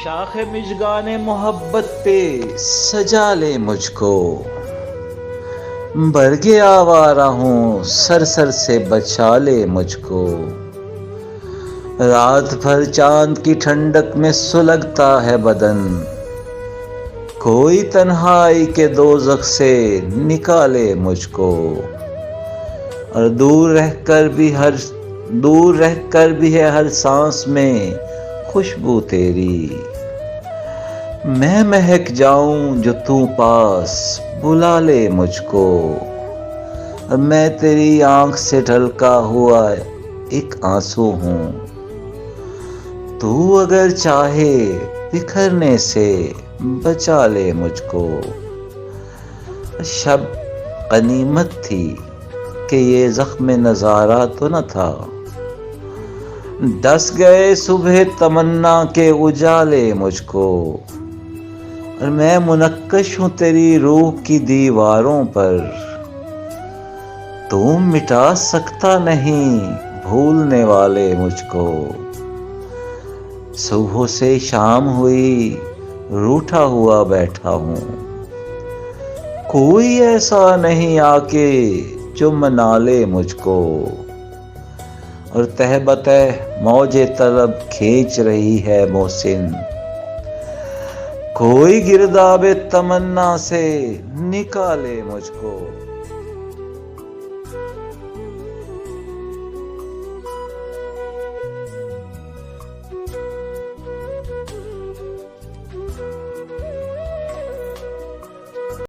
शाखे मिजगाने मोहब्बत पे सजा ले मुझको। बरगे आवारा हूँ सर सर से बचा ले मुझको। रात भर चांद की ठंडक में सुलगता है बदन। कोई तन्हाई के दोज़ख से निकाले मुझको। और दूर रहकर भी है हर सांस में खुशबू तेरी। मैं महक जाऊं जो तू पास बुला ले मुझको। और मैं तेरी आंख से ढलका हुआ एक आंसू हूं। तू अगर चाहे बिखरने से बचा ले मुझको। शब गनीमत थी कि ये ज़ख्म नज़ारा तो न था। डस गए सुबह तमन्ना के उजाले मुझको। और मैं मुनक्कश हूँ तेरी रूह की दीवारों पर। तू मिटा सकता नहीं भूलने वाले मुझको। सुबह से शाम हुई रूठा हुआ बैठा हूँ। कोई ऐसा नहीं आके जो मना ले मुझको। और तह बतह मौजे तलब खींच रही है मोहसिन। कोई गिरदाबे तमन्ना से निकाले मुझको।